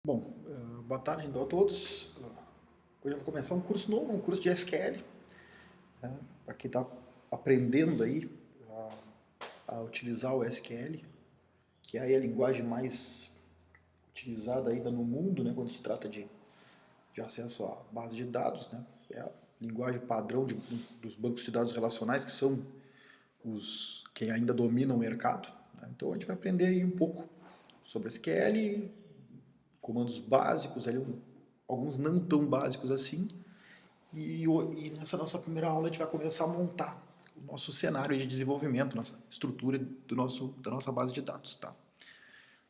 Bom, boa tarde então a todos. Hoje eu vou começar um curso novo, um curso de SQL, né, para quem está aprendendo aí a utilizar o SQL, que é aí a linguagem mais utilizada ainda no mundo, né, quando se trata de acesso à base de dados, né, é a linguagem padrão dos bancos de dados relacionais, que são os quem ainda domina o mercado, né. Então a gente vai aprender aí um pouco sobre SQL, comandos básicos, ali, alguns não tão básicos assim. E nessa nossa primeira aula a gente vai começar a montar o nosso cenário de desenvolvimento, nossa estrutura da nossa base de dados. Tá?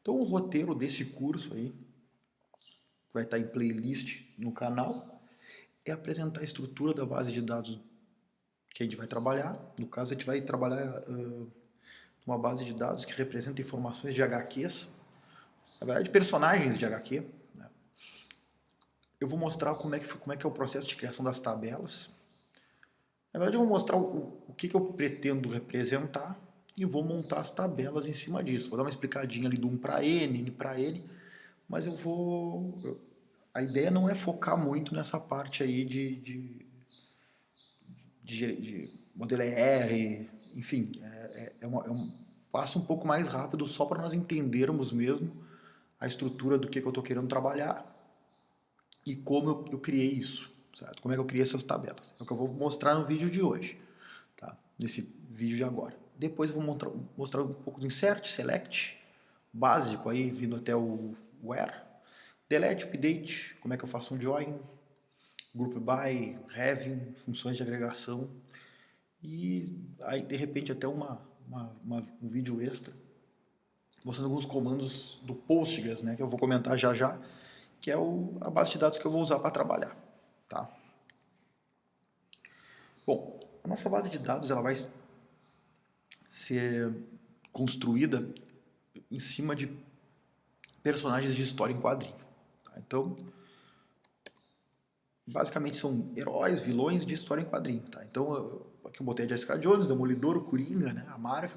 Então o roteiro desse curso aí, que vai estar em playlist no canal, é apresentar a estrutura da base de dados que a gente vai trabalhar. No caso, a gente vai trabalhar uma base de dados que representa informações de HQs, na verdade personagens de HQ. Né? Eu vou mostrar como é que é o processo de criação das tabelas. Na verdade, eu vou mostrar o que eu pretendo representar e vou montar as tabelas em cima disso. Vou dar uma explicadinha ali do 1 para N para N, mas eu vou... A ideia não é focar muito nessa parte aí de modelo ER, enfim, é um passo um pouco mais rápido só para nós entendermos mesmo a estrutura do que eu estou querendo trabalhar e como eu criei isso, certo? Como é que eu criei essas tabelas. É o que eu vou mostrar no vídeo de hoje, tá? Nesse vídeo de agora. Depois eu vou mostrar um pouco do insert, select, básico aí, vindo até o where, delete, update, como é que eu faço um join, group by, having, funções de agregação e aí de repente até um vídeo extra mostrando alguns comandos do Postgres, né, que eu vou comentar já já, que é a base de dados que eu vou usar para trabalhar, tá? Bom, a nossa base de dados ela vai ser construída em cima de personagens de história em quadrinho. Tá? Então, basicamente são heróis, vilões de história em quadrinho. Tá? Então, aqui eu botei a Jessica Jones, Demolidor, o Coringa, né? A Marvel,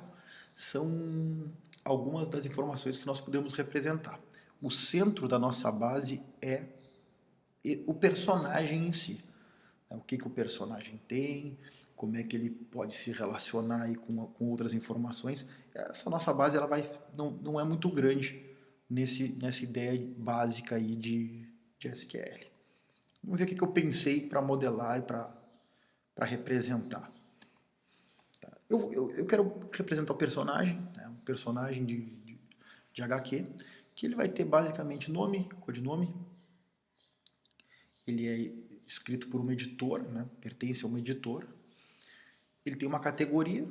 são algumas das informações que nós podemos representar. O centro da nossa base é o personagem em si. O que o personagem tem, como é que ele pode se relacionar aí com outras informações. Essa nossa base ela não é muito grande nessa ideia básica aí de SQL. Vamos ver o que eu pensei para modelar e para representar. Tá? Eu quero representar o personagem, né? Um personagem de HQ, que ele vai ter basicamente nome, codinome, ele é escrito por uma editora, né? Pertence a uma editora. Ele tem uma categoria,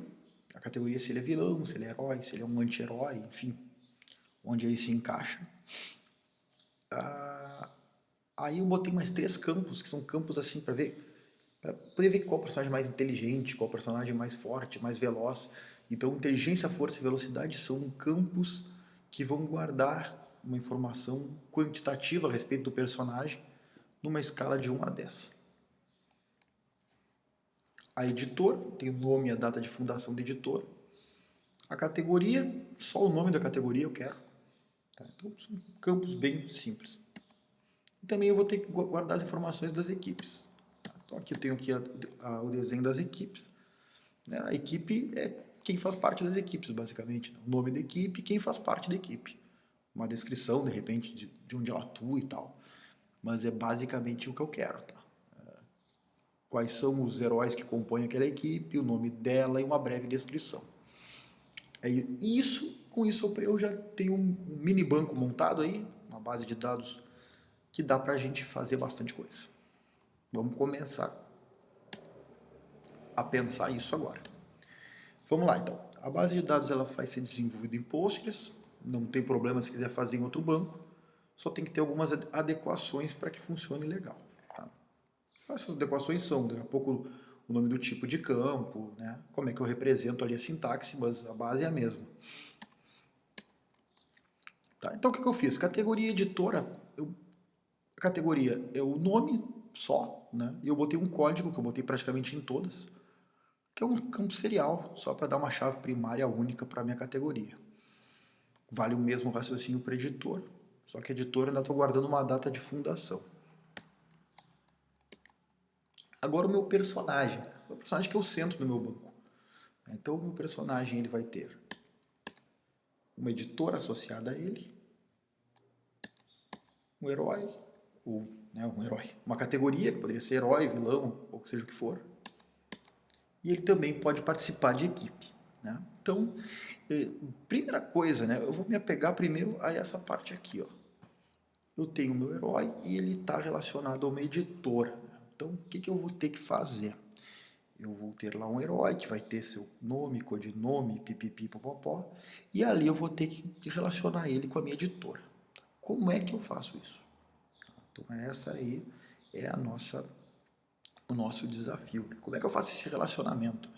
a categoria se ele é vilão, se ele é herói, se ele é um anti-herói, enfim, onde ele se encaixa. Aí eu botei mais 3 campos, que são campos assim para poder ver qual personagem mais inteligente, qual personagem mais forte, mais veloz. Então, inteligência, força e velocidade são campos que vão guardar uma informação quantitativa a respeito do personagem numa escala de 1 a 10. A editora tem o nome e a data de fundação da editora. A categoria, só o nome da categoria eu quero. Tá? Então, são campos bem simples. E também eu vou ter que guardar as informações das equipes. Tá? Então, aqui eu tenho aqui o desenho das equipes. Né? A equipe é quem faz parte das equipes, basicamente. Né? O nome da equipe e quem faz parte da equipe. Uma descrição, de repente, de onde ela atua e tal. Mas é basicamente o que eu quero. Tá? Quais são os heróis que compõem aquela equipe, o nome dela e uma breve descrição. Com isso eu já tenho um mini banco montado aí, uma base de dados que dá para a gente fazer bastante coisa. Vamos começar a pensar isso agora. Vamos lá então. A base de dados ela vai ser desenvolvida em Postgres, não tem problema se quiser fazer em outro banco, só tem que ter algumas adequações para que funcione legal. Tá? Essas adequações são, daqui a pouco, o nome do tipo de campo, né? Como é que eu represento ali a sintaxe, mas a base é a mesma. Tá? Então o que eu fiz? Categoria editora, a categoria é o nome só, né? E eu botei um código, que eu botei praticamente em todas, que é um campo serial, só para dar uma chave primária única para a minha categoria. Vale o mesmo raciocínio para editor. Só que a editora ainda estou guardando uma data de fundação. Agora o meu personagem que é o centro do meu banco. Então o meu personagem ele vai ter uma editora associada a ele, um herói, ou um herói, uma categoria que poderia ser herói, vilão, ou seja o que for. E ele também pode participar de equipe. Né? Então, primeira coisa, né, eu vou me apegar primeiro a essa parte aqui. Ó. Eu tenho o meu herói e ele está relacionado a uma editora. Então, o que eu vou ter que fazer? Eu vou ter lá um herói que vai ter seu nome, codinome, pipipi, popopó, e ali eu vou ter que relacionar ele com a minha editora. Como é que eu faço isso? Então, essa aí é o nosso desafio. Como é que eu faço esse relacionamento?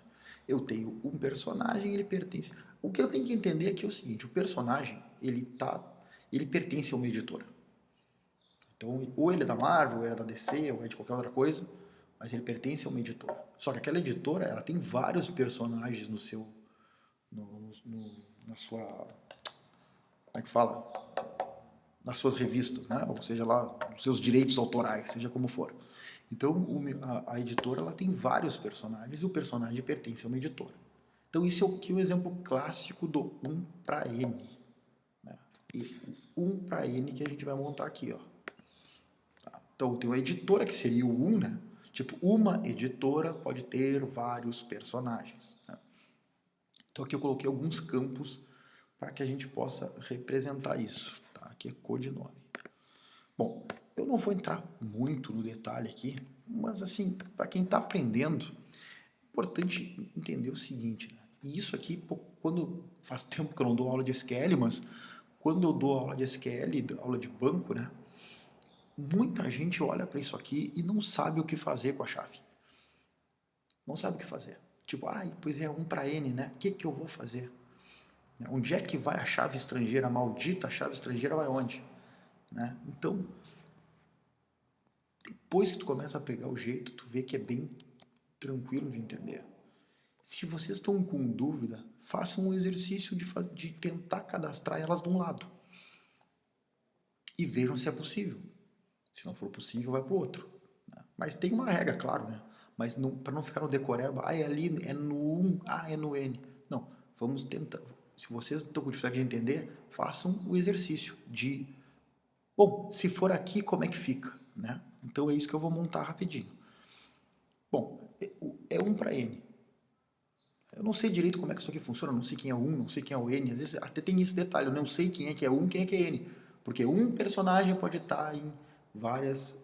Eu tenho um personagem, ele pertence... O que eu tenho que entender aqui é o seguinte, o personagem, ele pertence a uma editora. Então, ou ele é da Marvel, ou ele é da DC, ou é de qualquer outra coisa, mas ele pertence a uma editora. Só que aquela editora, ela tem vários personagens no seu... na sua... Como é que fala? Nas suas revistas, né? Ou seja lá, nos seus direitos autorais, seja como for. Então, a editora ela tem vários personagens e o personagem pertence a uma editora. Então, isso é aqui o exemplo clássico do 1 para N. Né? E 1 para N que a gente vai montar aqui. Ó. Tá? Então, tem uma editora que seria o 1, né? Tipo, uma editora pode ter vários personagens. Né? Então, aqui eu coloquei alguns campos para que a gente possa representar isso. Tá? Aqui é codinome. Bom, eu não vou entrar muito no detalhe aqui, mas assim, para quem está aprendendo, é importante entender o seguinte, né? E isso aqui, quando faz tempo que eu não dou aula de SQL, mas quando eu dou aula de SQL, aula de banco, né? Muita gente olha para isso aqui e não sabe o que fazer com a chave. Não sabe o que fazer. Tipo, pois é 1 para N, né? O que eu vou fazer? Onde é que vai a chave estrangeira? A maldita chave estrangeira vai onde? Né? Então, depois que tu começa a pegar o jeito, tu vê que é bem tranquilo de entender. Se vocês estão com dúvida, façam um exercício de tentar cadastrar elas de um lado. E vejam se é possível. Se não for possível, vai para o outro. Né? Mas tem uma regra, claro, né? Mas para não ficar no decoreba, é ali, é no 1, é no N. Não, vamos tentar. Se vocês estão com dificuldade de entender, façam o exercício de... Bom, se for aqui, como é que fica? Né? Então é isso que eu vou montar rapidinho. Bom, é 1 para N. Eu não sei direito como é que isso aqui funciona, não sei quem é o 1, não sei quem é o N, às vezes até tem esse detalhe, eu não sei quem é que é 1, quem é que é N. Porque um personagem pode estar em várias...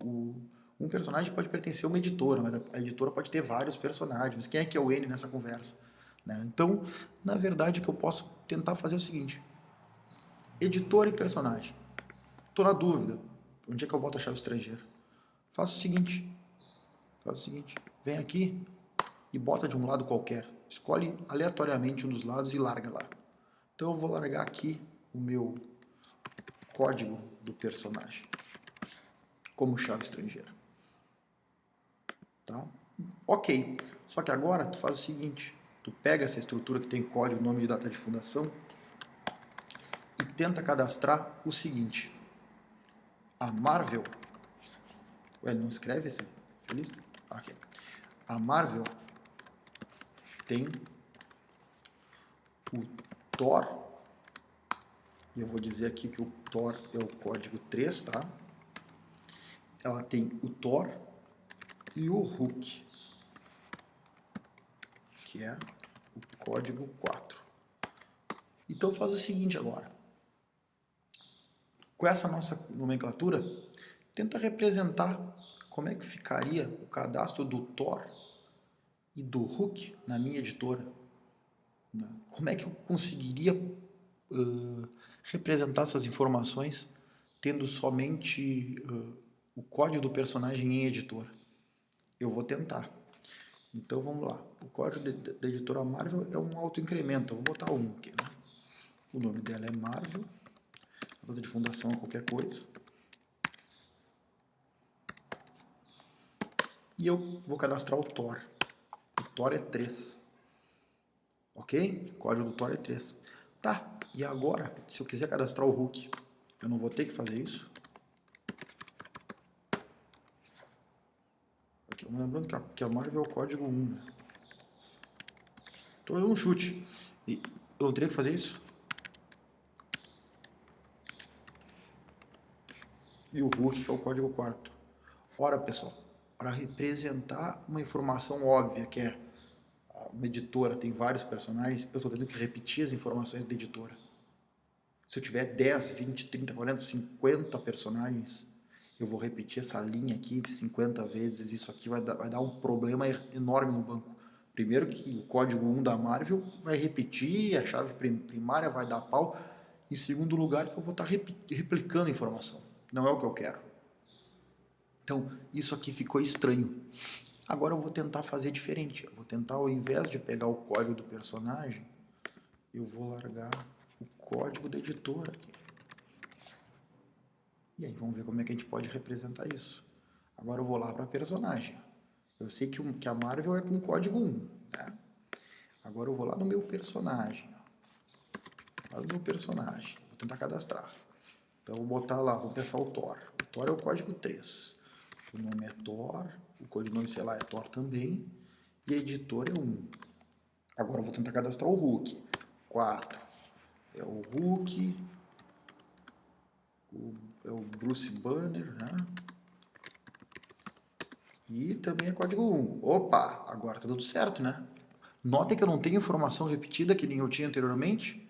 um personagem pode pertencer a uma editora, mas a editora pode ter vários personagens, mas quem é que é o N nessa conversa? Né? Então, na verdade, o que eu posso tentar fazer é o seguinte, editor e personagem. Estou na dúvida. Onde é que eu boto a chave estrangeira? Faça o seguinte. Vem aqui e bota de um lado qualquer. Escolhe aleatoriamente um dos lados e larga lá. Então eu vou largar aqui o meu código do personagem como chave estrangeira. Tá? Ok. Só que agora tu faz o seguinte. Tu pega essa estrutura que tem código, nome e data de fundação e tenta cadastrar o seguinte. A Marvel... Ué, não escreve esse? Feliz? Ok. A Marvel tem o Thor, e eu vou dizer aqui que o Thor é o código 3, tá? Ela tem o Thor e o Hulk, que é o código 4. Então faz o seguinte agora. Com essa nossa nomenclatura, tenta representar como é que ficaria o cadastro do Thor e do Hulk na minha editora. Como é que eu conseguiria representar essas informações tendo somente o código do personagem em editor? Eu vou tentar. Então vamos lá. O código da editora Marvel é um autoincremento. Eu vou botar 1 aqui. Né? O nome dela é Marvel. A data de fundação é qualquer coisa. E eu vou cadastrar o Thor. O Thor é 3. Ok? O código do Thor é 3. Tá. E agora, se eu quiser cadastrar o Hulk, eu não vou ter que fazer isso. Aqui, lembrando que a Marvel é o código 1, né? Tô dando um chute. E eu não teria que fazer isso? E o Hulk, que é o código 4. Ora, pessoal, para representar uma informação óbvia, que é uma editora tem vários personagens, eu estou tendo que repetir as informações da editora. Se eu tiver 10, 20, 30, 40, 50 personagens, eu vou repetir essa linha aqui 50 vezes. Isso aqui vai dar um problema enorme no banco. Primeiro que o código 1 da Marvel vai repetir, a chave primária vai dar pau. Em segundo lugar, que eu vou estar replicando a informação. Não é o que eu quero. Então, isso aqui ficou estranho. Agora eu vou tentar fazer diferente. Eu vou tentar, ao invés de pegar o código do personagem, eu vou largar o código da editora aqui. E aí, vamos ver como é que a gente pode representar isso. Agora eu vou lá para personagem. Eu sei que a Marvel é com código 1, né? Agora eu vou lá no meu personagem. Lá no meu personagem. Vou tentar cadastrar. Então eu vou botar lá, vou pensar o Thor. O Thor é o código 3. O nome é Thor, o codinome, sei lá, é Thor também. E a editora é 1. Agora eu vou tentar cadastrar o Hulk. 4. É o Hulk. É o Bruce Banner, né? E também é código 1. Opa, agora tá tudo certo, né? Notem que eu não tenho informação repetida que nem eu tinha anteriormente,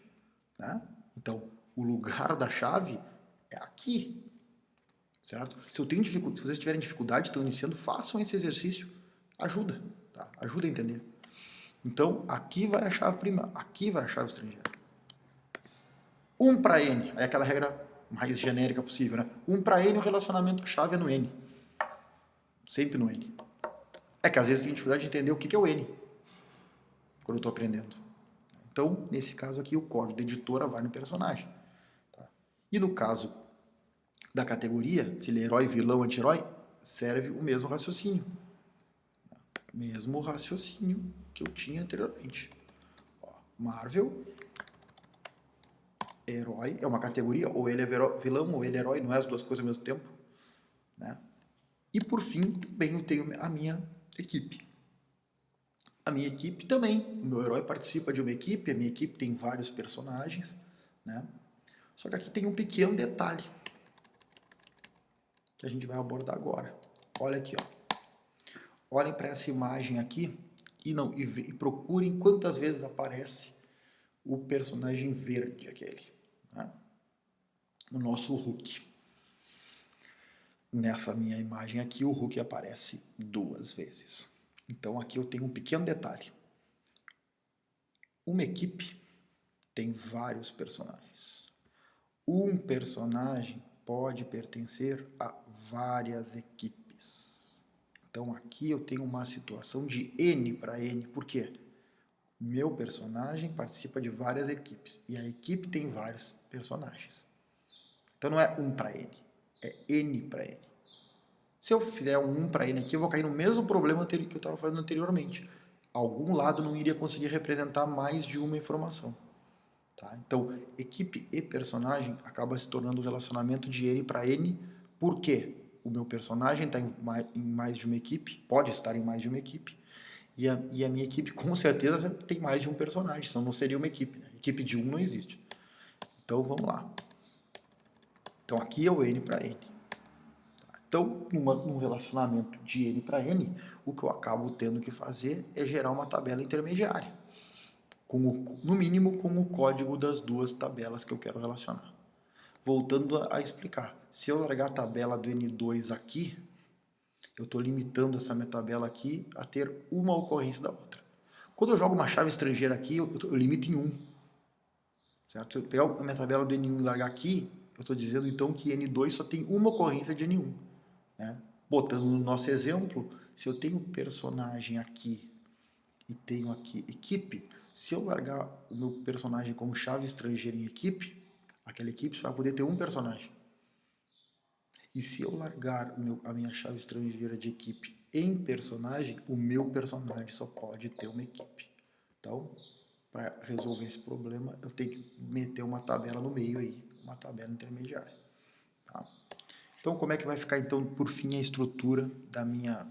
né? Então, o lugar da chave é aqui, certo? Se vocês tiverem dificuldade, estão iniciando, façam esse exercício. Ajuda, tá? Ajuda a entender. Então, aqui vai a chave primária, aqui vai a chave estrangeira. 1 para N, é aquela regra mais genérica possível, né? 1 para N, o relacionamento chave é no N. Sempre no N. É que às vezes tem dificuldade de entender o que é o N, quando eu estou aprendendo. Então, nesse caso aqui, o código da editora vai no personagem. Tá? E no caso da categoria, se ele é herói, vilão, anti-herói, serve o mesmo raciocínio. Mesmo raciocínio que eu tinha anteriormente. Ó, Marvel, herói, é uma categoria, ou ele é vilão, ou ele é herói, não é as duas coisas ao mesmo tempo. Né? E por fim, também eu tenho a minha equipe. A minha equipe também, o meu herói participa de uma equipe, a minha equipe tem vários personagens, né? Só que aqui tem um pequeno detalhe que a gente vai abordar agora. Olha aqui, ó. Olhem para essa imagem aqui e procurem quantas vezes aparece o personagem verde, aquele, né? O nosso Hulk. Nessa minha imagem aqui, o Hulk aparece 2 vezes. Então aqui eu tenho um pequeno detalhe. Uma equipe tem vários personagens. Um personagem pode pertencer a várias equipes. Então aqui eu tenho uma situação de N para N. Por quê? Meu personagem participa de várias equipes. E a equipe tem vários personagens. Então não é 1 para N. É N para N. Se eu fizer um 1 para N aqui, eu vou cair no mesmo problema que eu estava fazendo anteriormente. Algum lado não iria conseguir representar mais de uma informação. Tá? Então, equipe e personagem acaba se tornando um relacionamento de N para N. Por quê? O meu personagem está em mais de uma equipe, pode estar em mais de uma equipe, e a minha equipe com certeza tem mais de um personagem, senão não seria uma equipe. Né? Equipe de um não existe. Então, vamos lá. Então, aqui é o N para N. Então, num relacionamento de N para N, o que eu acabo tendo que fazer é gerar uma tabela intermediária, no mínimo com o código das 2 tabelas que eu quero relacionar. Voltando a explicar, se eu largar a tabela do N2 aqui, eu estou limitando essa minha tabela aqui a ter uma ocorrência da outra. Quando eu jogo uma chave estrangeira aqui, eu limito em 1. Certo? Se eu pegar a minha tabela do N1 e largar aqui, eu estou dizendo então que N2 só tem uma ocorrência de N1. Né? Botando no nosso exemplo, se eu tenho personagem aqui e tenho aqui equipe, se eu largar o meu personagem como chave estrangeira em equipe, aquela equipe só vai poder ter um personagem. E se eu largar a minha chave estrangeira de equipe em personagem, o meu personagem só pode ter uma equipe. Então, para resolver esse problema, eu tenho que meter uma tabela no meio aí, uma tabela intermediária. Tá? Então, como é que vai ficar, então, por fim, a estrutura da minha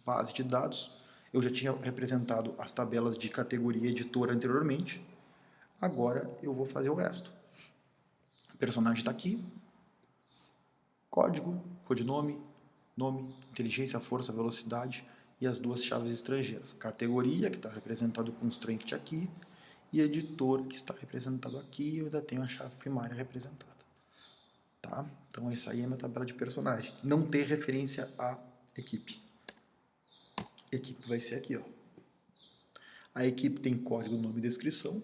base de dados? Eu já tinha representado as tabelas de categoria editor anteriormente, agora eu vou fazer o resto. O personagem está aqui, código, codinome, nome, inteligência, força, velocidade e as duas chaves estrangeiras. Categoria, que está representado com constraint aqui, e editor, que está representado aqui, eu ainda tenho a chave primária representada. Tá? Então essa aí é a minha tabela de personagem. Não tem referência à equipe. Equipe vai ser aqui, ó. A equipe tem código, nome e descrição.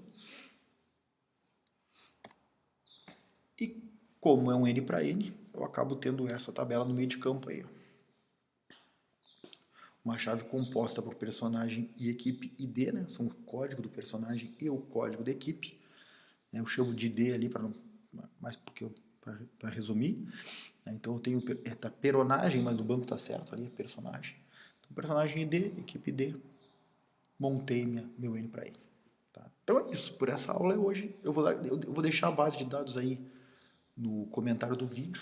E como é um N para N, eu acabo tendo essa tabela no meio de campo aí, ó. Uma chave composta por personagem e equipe ID, né? São o código do personagem e o código da equipe. Eu chamo de ID ali para não, mais porque para resumir. Então eu tenho tá peronagem, mas o banco tá certo ali, personagem. Então, personagem ID, equipe ID, montei meu N para N. Tá? Então é isso. Por essa aula hoje eu vou deixar a base de dados aí no comentário do vídeo,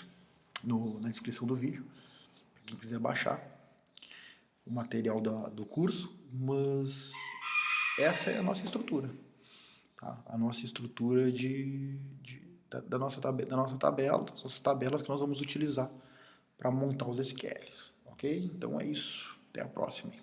na descrição do vídeo, para quem quiser baixar o material do curso, mas essa é a nossa estrutura, tá? A nossa estrutura da nossa tabela, das nossas tabelas que nós vamos utilizar para montar os SQLs, ok? Então é isso, até a próxima.